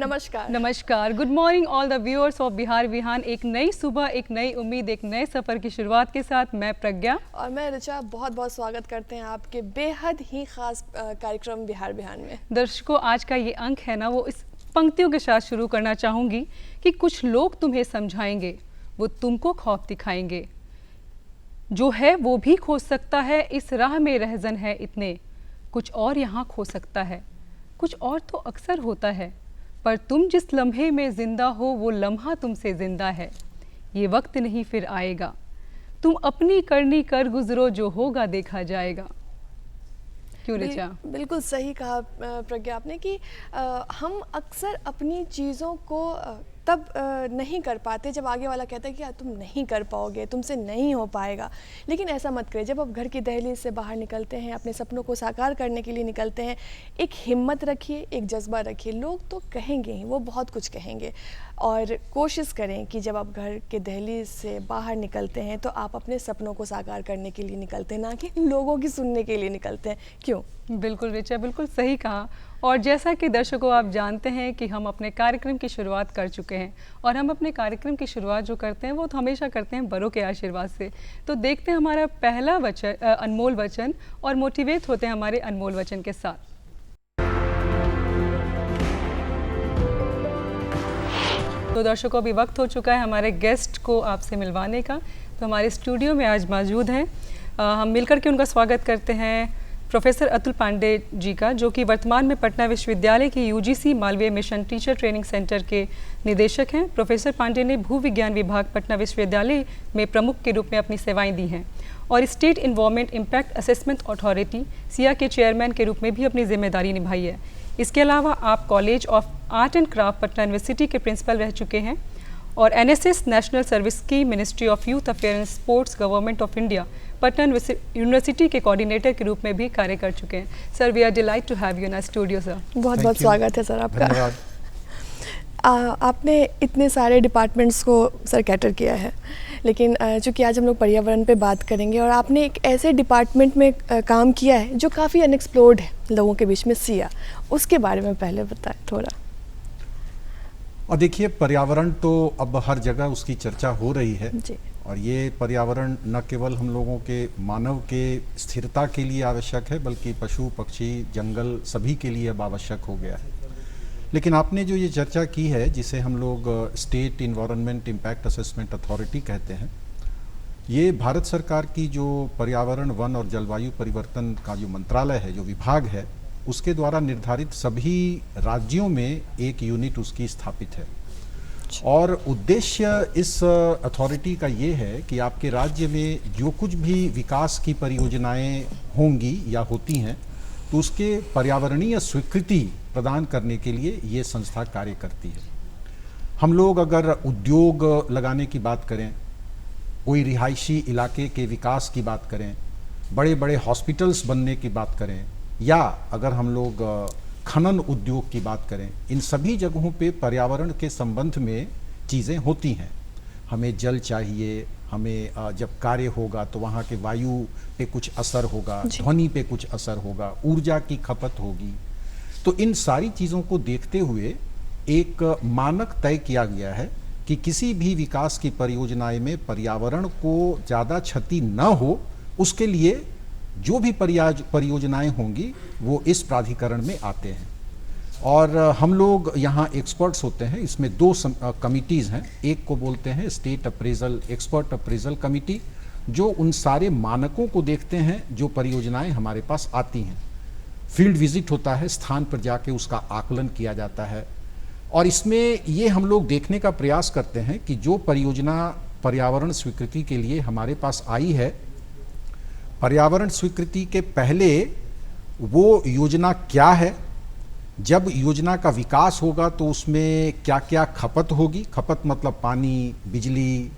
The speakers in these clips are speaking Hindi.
नमस्कार। नमस्कार। Good morning all the viewers of Bihar Vihan. एक नई सुबह, एक नई उम्मीद, एक नए सफ़र की शुरुआत के साथ मैं प्रज्ञा और मैं ऋचा बहुत बहुत स्वागत करते हैं आपके बेहद ही खास कार्यक्रम बिहार विहान में। दर्शकों, आज का ये अंक है ना, वो इस पंक्तियों के साथ शुरू करना चाहूँगी कि कुछ लोग तुम्हें समझाएंगे, वो तुमको खौफ दिखाएंगे। जो है वो भी खो सकता है, इस राह में रहजन है इतने, कुछ और यहाँ खो सकता है, कुछ और तो अक्सर होता है, पर तुम जिस लम्हे में जिंदा हो वो लम्हा तुमसे जिंदा है। ये वक्त नहीं फिर आएगा, तुम अपनी करनी कर गुजरो, जो होगा देखा जाएगा। क्यों ऋचा? बिल्कुल सही कहा प्रज्ञा आपने कि हम अक्सर अपनी चीज़ों को तब नहीं कर पाते जब आगे वाला कहता है कि यार तुम नहीं कर पाओगे, तुमसे नहीं हो पाएगा। लेकिन ऐसा मत करिए। जब आप घर की दहलीज से बाहर निकलते हैं, अपने सपनों को साकार करने के लिए निकलते हैं, एक हिम्मत रखिए, एक जज्बा रखिए। लोग तो कहेंगे ही, वो बहुत कुछ कहेंगे, और कोशिश करें कि जब आप घर के दहलीज से बाहर निकलते हैं तो आप अपने सपनों को साकार करने के लिए निकलते हैं, ना कि लोगों की सुनने के लिए निकलते हैं। क्यों? बिल्कुल ऋचा, बिल्कुल सही कहा। और जैसा कि दर्शकों आप जानते हैं कि हम अपने कार्यक्रम की शुरुआत कर चुके हैं, और हम अपने कार्यक्रम की शुरुआत जो करते हैं वो तो हमेशा करते हैं बड़ों के आशीर्वाद से। तो देखते हैं हमारा पहला वचन, अनमोल वचन, और मोटिवेट होते हैं हमारे अनमोल वचन के साथ। तो दर्शकों, अभी वक्त हो चुका है हमारे गेस्ट को आपसे मिलवाने का। तो हमारे स्टूडियो में आज मौजूद हैं, हम मिलकर के उनका स्वागत करते हैं प्रोफेसर अतुल पांडे जी का, जो कि वर्तमान में पटना विश्वविद्यालय के UGC Malviya mission teacher training centre के निदेशक हैं। प्रोफेसर पांडे ने भूविज्ञान विभाग पटना विश्वविद्यालय में प्रमुख के रूप में अपनी सेवाएं दी हैं, और state environment impact assessment authority Siya के चेयरमैन के रूप में भी अपनी जिम्मेदारी निभाई है। इसके अलावा आप college of art and craft Patna university के प्रिंसिपल रह चुके हैं, और एनएसएस नेशनल सर्विस की ministry of youth affair and sports government of India Patna university के कोऑर्डिनेटर के रूप में भी कार्य कर चुके हैं। Sir, we are delight to have you in our studio sir. बहुत बहुत स्वागत है सर आपका। आपने इतने सारे डिपार्टमेंट्स को सर कैटर किया है, लेकिन चूँकि आज हम लोग पर्यावरण पे बात करेंगे, और आपने एक ऐसे डिपार्टमेंट में काम किया है जो काफ़ी अनएक्सप्लोर्ड है लोगों के बीच में, सिया, उसके बारे में पहले बताएं थोड़ा। और देखिए, पर्यावरण तो अब हर जगह उसकी चर्चा हो रही है जी। और ये पर्यावरण न केवल हम लोगों के मानव के स्थिरता के लिए आवश्यक है, बल्कि पशु पक्षी जंगल सभी के लिए अब आवश्यक हो गया है। लेकिन आपने जो ये चर्चा की है, जिसे हम लोग state environment impact assessment authority कहते हैं, ये भारत सरकार की जो पर्यावरण, वन और जलवायु परिवर्तन का जो मंत्रालय है, जो विभाग है, उसके द्वारा निर्धारित सभी राज्यों में एक यूनिट उसकी स्थापित है। और उद्देश्य इस अथॉरिटी का ये है कि आपके राज्य में जो कुछ भी विकास की परियोजनाएं होंगी या होती हैं, तो उसके पर्यावरणीय स्वीकृति प्रदान करने के लिए ये संस्था कार्य करती है। हम लोग अगर उद्योग लगाने की बात करें, कोई रिहायशी इलाके के विकास की बात करें, बड़े बड़े हॉस्पिटल्स बनने की बात करें, या अगर हम लोग खनन उद्योग की बात करें, इन सभी जगहों पे पर्यावरण के संबंध में चीज़ें होती हैं। हमें जल चाहिए, हमें जब कार्य होगा तो वहाँ के वायु पे कुछ असर होगा, ध्वनि पे कुछ असर होगा, ऊर्जा की खपत होगी। तो इन सारी चीज़ों को देखते हुए एक मानक तय किया गया है कि किसी भी विकास की परियोजनाएं में पर्यावरण को ज़्यादा क्षति न हो, उसके लिए जो भी परियोजनाएं होंगी वो इस प्राधिकरण में आते हैं। और हम लोग यहाँ एक्सपर्ट्स होते हैं। इसमें दो कमिटीज़ हैं। एक को बोलते हैं state appraisal, expert appraisal committee, जो उन सारे मानकों को देखते हैं जो परियोजनाएं हमारे पास आती हैं। फील्ड विजिट होता है, स्थान पर जाके उसका आकलन किया जाता है, और इसमें ये हम लोग देखने का प्रयास करते हैं कि जो परियोजना पर्यावरण स्वीकृति के लिए हमारे पास आई है, पर्यावरण स्वीकृति के पहले वो योजना क्या है, जब योजना का विकास होगा तो उसमें क्या क्या खपत होगी, खपत मतलब पानी, बिजली,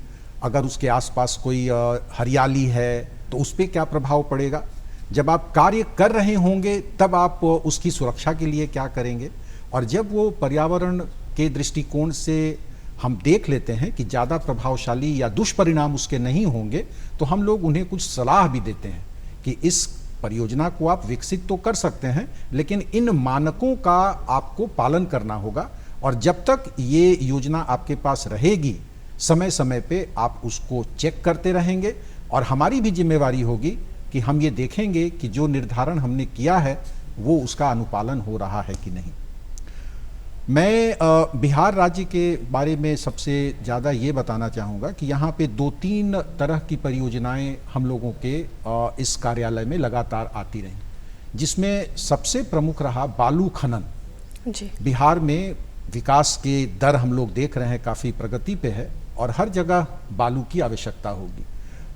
अगर उसके आसपास कोई हरियाली है तो उस पर क्या प्रभाव पड़ेगा, जब आप कार्य कर रहे होंगे तब आप उसकी सुरक्षा के लिए क्या करेंगे, और जब वो पर्यावरण के दृष्टिकोण से हम देख लेते हैं कि ज़्यादा प्रभावशाली या दुष्परिणाम उसके नहीं होंगे, तो हम लोग उन्हें कुछ सलाह भी देते हैं कि इस परियोजना को आप विकसित तो कर सकते हैं, लेकिन इन मानकों का आपको पालन करना होगा, और जब तक ये योजना आपके पास रहेगी, समय समय पे आप उसको चेक करते रहेंगे और हमारी भी जिम्मेवारी होगी कि हम ये देखेंगे कि जो निर्धारण हमने किया है वो उसका अनुपालन हो रहा है कि नहीं। मैं बिहार राज्य के बारे में सबसे ज़्यादा ये बताना चाहूँगा कि यहाँ पे 2-3 तरह की परियोजनाएं हम लोगों के इस कार्यालय में लगातार आती रहीं, जिसमें सबसे प्रमुख रहा बालू खनन। जी। बिहार में विकास के दर हम लोग देख रहे हैं काफ़ी प्रगति पे है और हर जगह बालू की आवश्यकता होगी।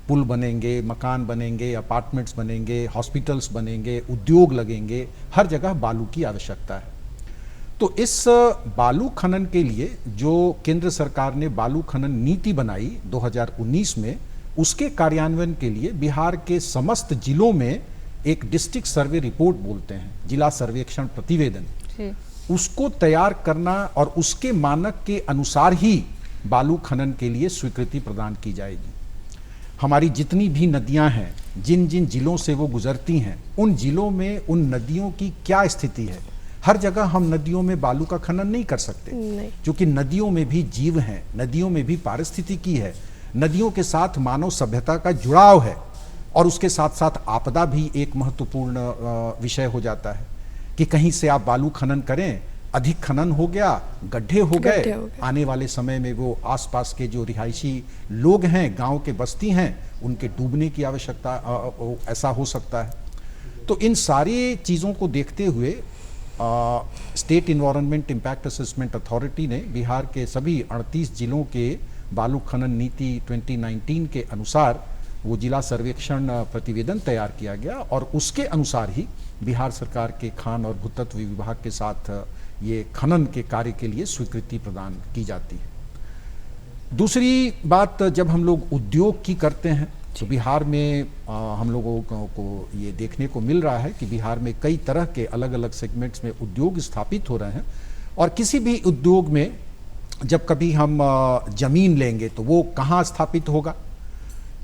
पुल बनेंगे, मकान बनेंगे, अपार्टमेंट्स बनेंगे, हॉस्पिटल्स बनेंगे, उद्योग लगेंगे, हर जगह बालू की आवश्यकता है। तो इस बालू खनन के लिए जो केंद्र सरकार ने बालू खनन नीति बनाई 2019 में, उसके कार्यान्वयन के लिए बिहार के समस्त जिलों में एक डिस्ट्रिक्ट सर्वे रिपोर्ट बोलते हैं, जिला सर्वेक्षण प्रतिवेदन, उसको तैयार करना और उसके मानक के अनुसार ही बालू खनन के लिए स्वीकृति प्रदान की जाएगी। हमारी जितनी भी नदियां हैं, जिन जिन जिलों से वो गुजरती हैं, उन जिलों में उन नदियों की क्या स्थिति है। हर जगह हम नदियों में बालू का खनन नहीं कर सकते, क्योंकि नदियों में भी जीव हैं, नदियों में भी पारिस्थितिकी है, नदियों के साथ मानव सभ्यता का जुड़ाव है और उसके साथ साथ आपदा भी एक महत्वपूर्ण विषय हो जाता है कि कहीं से आप बालू खनन करें, अधिक खनन हो गया, गड्ढे हो गए, आने वाले समय में वो आसपास के जो रिहायशी लोग हैं, गांव के बस्ती हैं, उनके डूबने की आवश्यकता ऐसा हो सकता है। तो इन सारी चीज़ों को देखते हुए state environment impact assessment authority ने बिहार के सभी 38 जिलों के बालू खनन नीति 2019 के अनुसार वो जिला सर्वेक्षण प्रतिवेदन तैयार किया गया और उसके अनुसार ही बिहार सरकार के खान और भूतत्व विभाग के साथ ये खनन के कार्य के लिए स्वीकृति प्रदान की जाती है। दूसरी बात, जब हम लोग उद्योग की करते हैं तो बिहार में हम लोगों को ये देखने को मिल रहा है कि बिहार में कई तरह के अलग अलग सेगमेंट्स में उद्योग स्थापित हो रहे हैं और किसी भी उद्योग में जब कभी हम जमीन लेंगे तो वो कहाँ स्थापित होगा,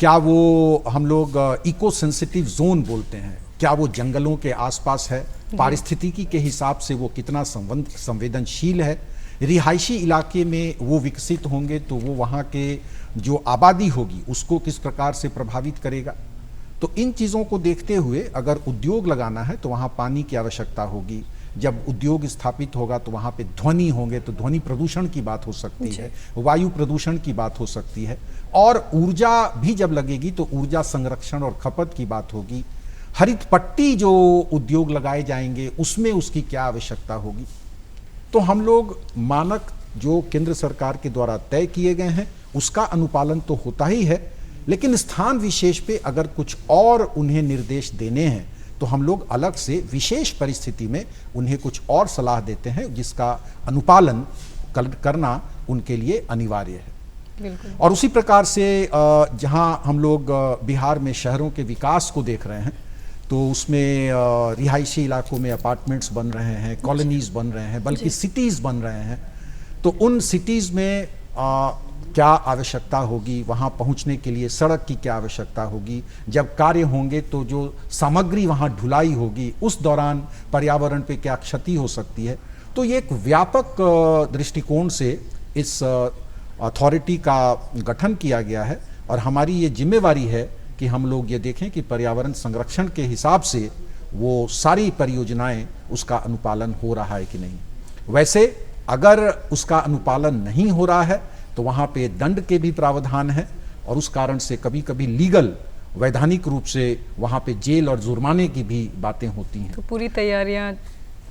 क्या वो हम लोग इको सेंसिटिव जोन बोलते हैं, क्या वो जंगलों के आसपास है, पारिस्थितिकी के हिसाब से वो कितना संवेदनशील है, रिहायशी इलाके में वो विकसित होंगे तो वो वहाँ के जो आबादी होगी उसको किस प्रकार से प्रभावित करेगा। तो इन चीज़ों को देखते हुए अगर उद्योग लगाना है तो वहाँ पानी की आवश्यकता होगी, जब उद्योग स्थापित होगा तो वहाँ पे ध्वनि होंगे तो ध्वनि प्रदूषण की बात हो सकती है, वायु प्रदूषण की बात हो सकती है, और ऊर्जा भी जब लगेगी तो ऊर्जा संरक्षण और खपत की बात होगी। हरित पट्टी जो उद्योग लगाए जाएंगे उसमें उसकी क्या आवश्यकता होगी। तो हम लोग मानक जो केंद्र सरकार के द्वारा तय किए गए हैं उसका अनुपालन तो होता ही है, लेकिन स्थान विशेष पे अगर कुछ और उन्हें निर्देश देने हैं तो हम लोग अलग से विशेष परिस्थिति में उन्हें कुछ और सलाह देते हैं जिसका अनुपालन करना उनके लिए अनिवार्य है। बिल्कुल। और उसी प्रकार से जहां हम लोग बिहार में शहरों के विकास को देख रहे हैं तो उसमें रिहायशी इलाकों में अपार्टमेंट्स बन रहे हैं, कॉलोनीज बन रहे हैं, बल्कि सिटीज़ बन रहे हैं। तो उन सिटीज़ में क्या आवश्यकता होगी, वहाँ पहुँचने के लिए सड़क की क्या आवश्यकता होगी, जब कार्य होंगे तो जो सामग्री वहाँ ढुलाई होगी उस दौरान पर्यावरण पे क्या क्षति हो सकती है। तो ये एक व्यापक दृष्टिकोण से इस अथॉरिटी का गठन किया गया है और हमारी ये जिम्मेवारी है कि हम लोग ये देखें कि पर्यावरण संरक्षण के हिसाब से वो सारी परियोजनाएं उसका अनुपालन हो रहा है कि नहीं। वैसे अगर उसका अनुपालन नहीं हो रहा है तो वहाँ पे दंड के भी प्रावधान है और उस कारण से कभी कभी लीगल वैधानिक रूप से वहाँ पे जेल और जुर्माने की भी बातें होती हैं। तो पूरी तैयारियां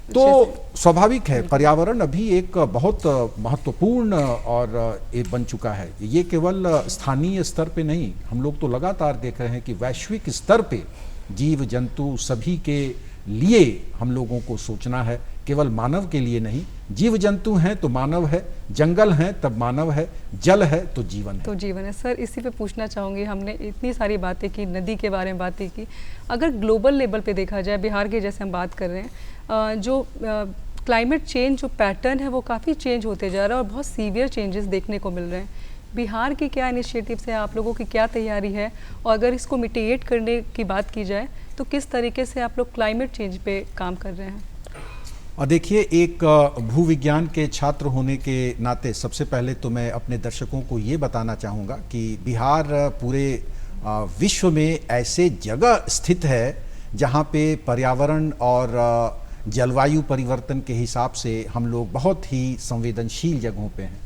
तो स्वाभाविक है, पर्यावरण अभी एक बहुत महत्वपूर्ण और एक बन चुका है। ये केवल स्थानीय स्तर पे नहीं, हम लोग तो लगातार देख रहे हैं कि वैश्विक स्तर पे जीव जंतु सभी के लिए हम लोगों को सोचना है, केवल मानव के लिए नहीं। जीव जंतु हैं तो मानव है, जंगल हैं तब मानव है, जल है तो जीवन है। तो जीवन है। सर इसी पे पूछना चाहूँगी, हमने इतनी सारी बातें की, नदी के बारे में बातें की, अगर ग्लोबल लेवल पे देखा जाए, बिहार के जैसे हम बात कर रहे हैं, जो क्लाइमेट चेंज जो पैटर्न है वो काफ़ी चेंज होते जा रहा है और बहुत सीवियर चेंजेस देखने को मिल रहे हैं। बिहार की क्या इनिशिएटिव्स है, आप लोगों की क्या तैयारी है, और अगर इसको मिटिगेट करने की बात की जाए तो किस तरीके से आप लोग क्लाइमेट चेंज पे काम कर रहे हैं? और देखिए, एक भूविज्ञान के छात्र होने के नाते सबसे पहले तो मैं अपने दर्शकों को ये बताना चाहूँगा कि बिहार पूरे विश्व में ऐसे जगह स्थित है जहाँ पे पर्यावरण और जलवायु परिवर्तन के हिसाब से हम लोग बहुत ही संवेदनशील जगहों पे हैं।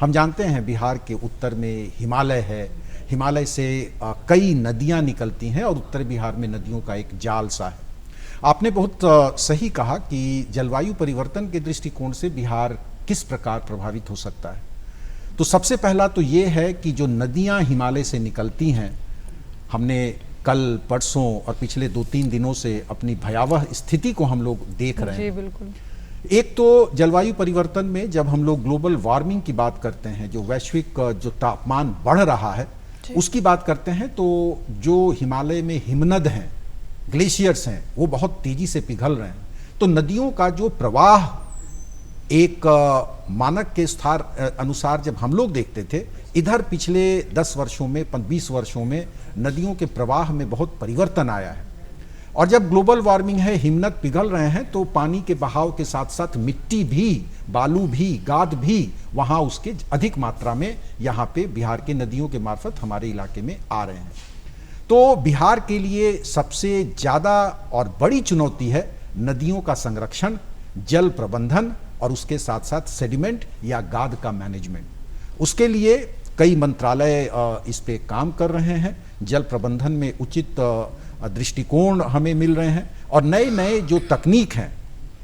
हम जानते हैं बिहार के उत्तर में हिमालय है, हिमालय से कई नदियाँ निकलती हैं और उत्तर बिहार में नदियों का एक जाल सा है। आपने बहुत सही कहा कि जलवायु परिवर्तन के दृष्टिकोण से बिहार किस प्रकार प्रभावित हो सकता है। तो सबसे पहला तो ये है कि जो नदियां हिमालय से निकलती हैं, हमने कल परसों और पिछले 2-3 दिनों से अपनी भयावह स्थिति को हम लोग देख रहे हैं। जी बिल्कुल। एक तो जलवायु परिवर्तन में जब हम लोग ग्लोबल वार्मिंग की बात करते हैं, जो वैश्विक जो तापमान बढ़ रहा है उसकी बात करते हैं, तो जो हिमालय में हिमनद हैं, ग्लेशियर्स हैं, वो बहुत तेजी से पिघल रहे हैं। तो नदियों का जो प्रवाह एक मानक के अनुसार जब हम लोग देखते थे, इधर पिछले 10 वर्षों में 20 वर्षों में नदियों के प्रवाह में बहुत परिवर्तन आया है। और जब ग्लोबल वार्मिंग है, हिमनद पिघल रहे हैं, तो पानी के बहाव के साथ साथ मिट्टी भी, बालू भी, गाद भी वहाँ उसके अधिक मात्रा में यहाँ पे बिहार के नदियों के मार्फत हमारे इलाके में आ रहे हैं। तो बिहार के लिए सबसे ज़्यादा और बड़ी चुनौती है नदियों का संरक्षण, जल प्रबंधन और उसके साथ साथ सेडिमेंट या गाद का मैनेजमेंट। उसके लिए कई मंत्रालय इस पे काम कर रहे हैं। जल प्रबंधन में उचित दृष्टिकोण हमें मिल रहे हैं और नए नए जो तकनीक हैं,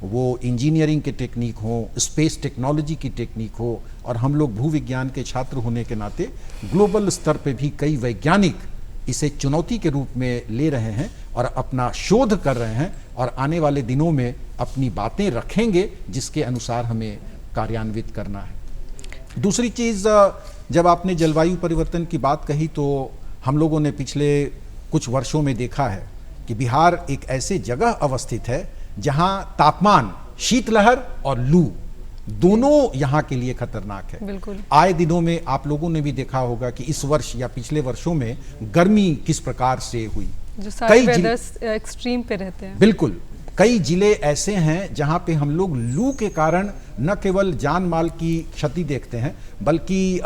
वो इंजीनियरिंग के टेक्निक हो, स्पेस टेक्नोलॉजी की टेक्निक हो, और हम लोग भूविज्ञान के छात्र होने के नाते ग्लोबल स्तर पे भी कई वैज्ञानिक इसे चुनौती के रूप में ले रहे हैं और अपना शोध कर रहे हैं और आने वाले दिनों में अपनी बातें रखेंगे जिसके अनुसार हमें कार्यान्वित करना है। दूसरी चीज़, जब आपने जलवायु परिवर्तन की बात कही तो हम लोगों ने पिछले कुछ वर्षों में देखा है कि बिहार एक ऐसे जगह अवस्थित है जहां तापमान, शीतलहर और लू दोनों यहाँ के लिए खतरनाक है। बिल्कुल। आए दिनों में आप लोगों ने भी देखा होगा कि इस वर्ष या पिछले वर्षों में गर्मी किस प्रकार से हुई। जो सारे वेदर्स एक्सट्रीम पे रहते हैं। बिल्कुल, कई जिले ऐसे हैं जहाँ पे हम लोग लू के कारण न केवल जान माल की क्षति देखते हैं, बल्कि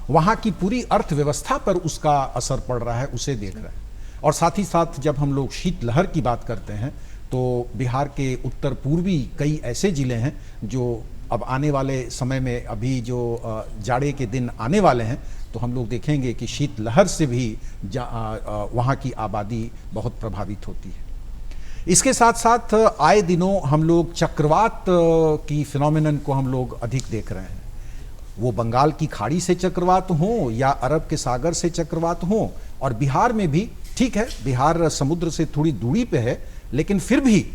वहाँ की पूरी अर्थव्यवस्था पर उसका असर पड़ रहा है, उसे देख रहे हैं। और साथ ही साथ जब हम लोग शीतलहर की बात करते हैं तो बिहार के उत्तर पूर्वी कई ऐसे जिले हैं जो अब आने वाले समय में, अभी जो जाड़े के दिन आने वाले हैं, तो हम लोग देखेंगे कि शीतलहर से भी वहाँ की आबादी बहुत प्रभावित होती है। इसके साथ साथ आए दिनों हम लोग चक्रवात की फिनोमेनन को हम लोग अधिक देख रहे हैं। वो बंगाल की खाड़ी से चक्रवात हो या अरब के सागर से चक्रवात हो, और बिहार में भी ठीक है, बिहार समुद्र से थोड़ी दूरी पे है, लेकिन फिर भी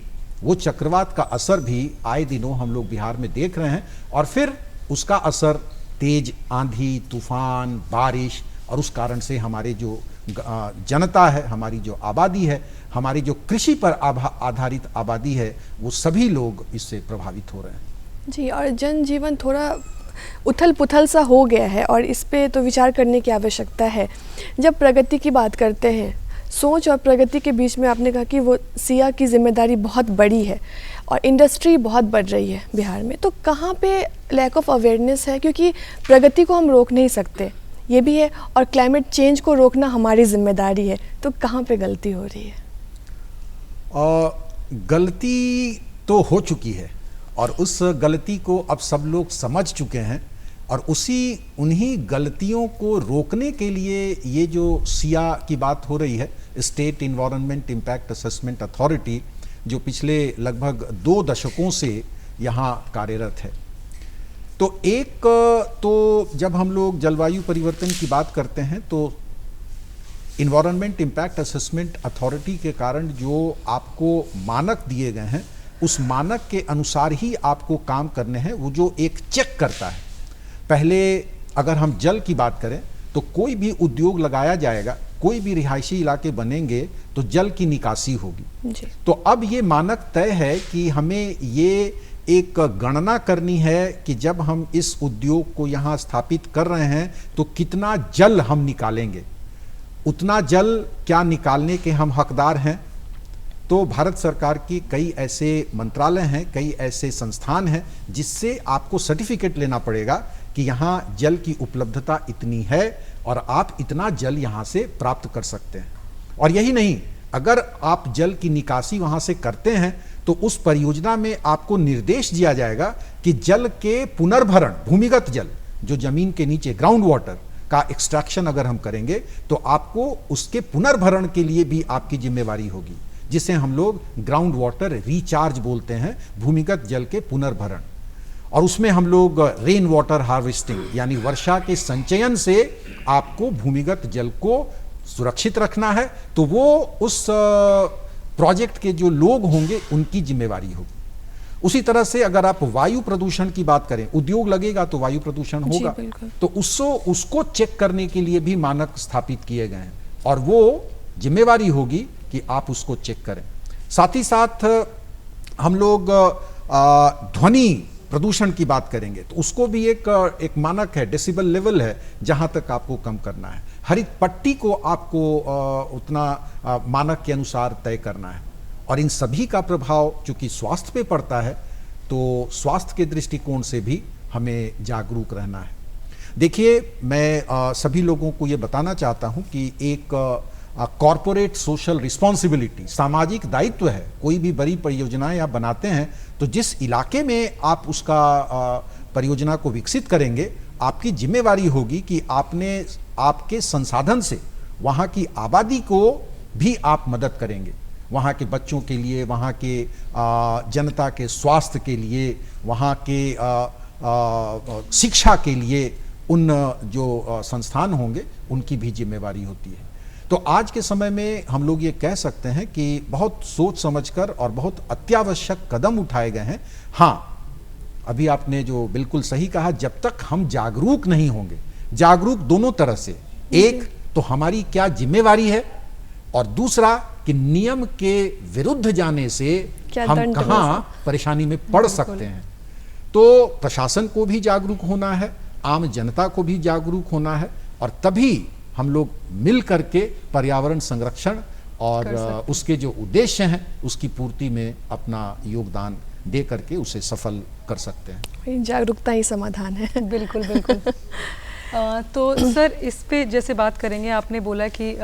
वो चक्रवात का असर भी आए दिनों हम लोग बिहार में देख रहे हैं। और फिर उसका असर तेज आंधी, तूफान, बारिश, और उस कारण से हमारे जो जनता है, हमारी जो आबादी है, हमारी जो कृषि पर आधारित आबादी है, वो सभी लोग इससे प्रभावित हो रहे हैं। जी, और जनजीवन थोड़ा उथल पुथल सा हो गया है और इस पे तो विचार करने की आवश्यकता है। जब प्रगति की बात करते हैं, सोच और प्रगति के बीच में आपने कहा कि वो सिया की जिम्मेदारी बहुत बड़ी है और इंडस्ट्री बहुत बढ़ रही है बिहार में, तो कहाँ पे लैक ऑफ अवेयरनेस है? क्योंकि प्रगति को हम रोक नहीं सकते, ये भी है, और क्लाइमेट चेंज को रोकना हमारी जिम्मेदारी है, तो कहाँ पे गलती हो रही है? गलती तो हो चुकी है और उस गलती को अब सब लोग समझ चुके हैं, और उन्हीं गलतियों को रोकने के लिए ये जो सिया की बात हो रही है, state environment impact assessment authority, जो पिछले लगभग 2 दशकों से यहाँ कार्यरत है। तो एक तो जब हम लोग जलवायु परिवर्तन की बात करते हैं तो इन्वायरमेंट इम्पैक्ट असेसमेंट अथॉरिटी के कारण जो आपको मानक दिए गए हैं, उस मानक के अनुसार ही आपको काम करने हैं। वो जो एक चेक करता है, पहले अगर हम जल की बात करें तो कोई भी उद्योग लगाया जाएगा, कोई भी रिहायशी इलाके बनेंगे तो जल की निकासी होगी जी। तो अब ये मानक तय है कि हमें ये एक गणना करनी है कि जब हम इस उद्योग को यहाँ स्थापित कर रहे हैं तो कितना जल हम निकालेंगे, उतना जल क्या निकालने के हम हकदार हैं, तो भारत सरकार की कई ऐसे मंत्रालय हैं, कई ऐसे संस्थान हैं जिससे आपको सर्टिफिकेट लेना पड़ेगा कि यहाँ जल की उपलब्धता इतनी है और आप इतना जल यहाँ से प्राप्त कर सकते हैं। और यही नहीं, अगर आप जल की निकासी वहाँ से करते हैं तो उस परियोजना में आपको निर्देश दिया जाएगा कि जल के पुनर्भरण, भूमिगत जल जो जमीन के नीचे ग्राउंड वाटर का एक्सट्रैक्शन अगर हम करेंगे तो आपको उसके पुनर्भरण के लिए भी आपकी जिम्मेवारी होगी, जिसे हम लोग ग्राउंड वाटर रिचार्ज बोलते हैं, भूमिगत जल के पुनर्भरण। और उसमें हम लोग रेन वाटर हार्वेस्टिंग यानी वर्षा के संचयन से आपको भूमिगत जल को सुरक्षित रखना है, तो वो उस प्रोजेक्ट के जो लोग होंगे उनकी जिम्मेवारी होगी। उसी तरह से अगर आप वायु प्रदूषण की बात करें, उद्योग लगेगा तो वायु प्रदूषण होगा, तो उसको चेक करने के लिए भी मानक स्थापित किए गए हैं और वो जिम्मेवारी होगी कि आप उसको चेक करें। साथ ही साथ हम लोग ध्वनि प्रदूषण की बात करेंगे तो उसको भी एक मानक है, डेसिबल लेवल है जहां तक आपको कम करना है। हरित पट्टी को आपको उतना मानक के अनुसार तय करना है। और इन सभी का प्रभाव चूंकि स्वास्थ्य पे पड़ता है तो स्वास्थ्य के दृष्टिकोण से भी हमें जागरूक रहना है। देखिए, मैं सभी लोगों को ये बताना चाहता हूं कि एक कॉरपोरेट सोशल रिस्पॉन्सिबिलिटी, सामाजिक दायित्व है। कोई भी बड़ी परियोजनाएं आप बनाते हैं तो जिस इलाके में आप उसका परियोजना को विकसित करेंगे, आपकी जिम्मेवारी होगी कि आपने आपके संसाधन से वहाँ की आबादी को भी आप मदद करेंगे, वहाँ के बच्चों के लिए, वहाँ के जनता के स्वास्थ्य के लिए, वहाँ के शिक्षा के लिए उन जो संस्थान होंगे उनकी भी जिम्मेवारी होती है। तो आज के समय में हम लोग ये कह सकते हैं कि बहुत सोच समझकर और बहुत अत्यावश्यक कदम उठाए गए हैं। हाँ, अभी आपने जो बिल्कुल सही कहा, जब तक हम जागरूक नहीं होंगे, जागरूक दोनों तरह से, एक तो हमारी क्या जिम्मेवारी है और दूसरा कि नियम के विरुद्ध जाने से हम कहां परेशानी में पड़ सकते हैं। तो प्रशासन को भी जागरूक होना है, आम जनता को भी जागरूक होना है और तभी हम लोग मिल करके पर्यावरण संरक्षण और उसके जो उद्देश्य हैं उसकी पूर्ति में अपना योगदान दे करके उसे सफल कर सकते हैं। जागरूकता ही समाधान है। बिल्कुल बिल्कुल। तो सर, इस पे जैसे बात करेंगे, आपने बोला कि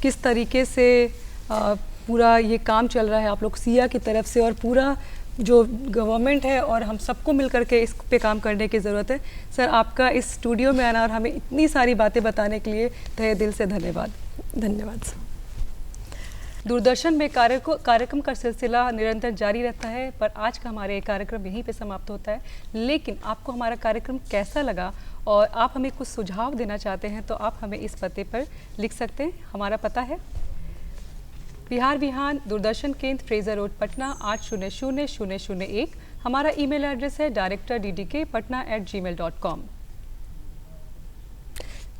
किस तरीके से पूरा ये काम चल रहा है आप लोग सिया की तरफ से, और पूरा जो गवर्नमेंट है और हम सबको मिलकर के इस पे काम करने की ज़रूरत है। सर, आपका इस स्टूडियो में आना और हमें इतनी सारी बातें बताने के लिए तहे दिल से धन्यवाद। धन्यवाद सर। दूरदर्शन में कार्यक्रम का सिलसिला निरंतर जारी रहता है, पर आज का हमारे कार्यक्रम यहीं पे समाप्त होता है। लेकिन आपको हमारा कार्यक्रम कैसा लगा और आप हमें कुछ सुझाव देना चाहते हैं तो आप हमें इस पते पर लिख सकते हैं। हमारा पता है बिहार विहान, दूरदर्शन केंद्र, फ्रेजर रोड, पटना 800001। हमारा ईमेल एड्रेस है directordk@gmail.com।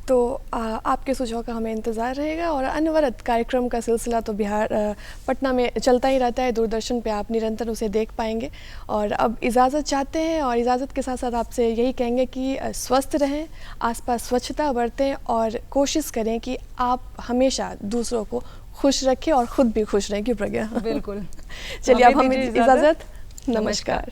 तो आपके सुझाव का हमें इंतज़ार रहेगा और अनवरत कार्यक्रम का सिलसिला तो बिहार पटना में चलता ही रहता है। दूरदर्शन पे आप निरंतर उसे देख पाएंगे। और अब इजाज़त चाहते हैं और इजाज़त के साथ साथ आपसे यही कहेंगे कि स्वस्थ रहें, आसपास स्वच्छता बरतें और कोशिश करें कि आप हमेशा दूसरों को खुश रखें और ख़ुद भी खुश रहें। क्यों प्रज्ञा? बिल्कुल। चलिए अब हमें इजाज़त। नमस्कार।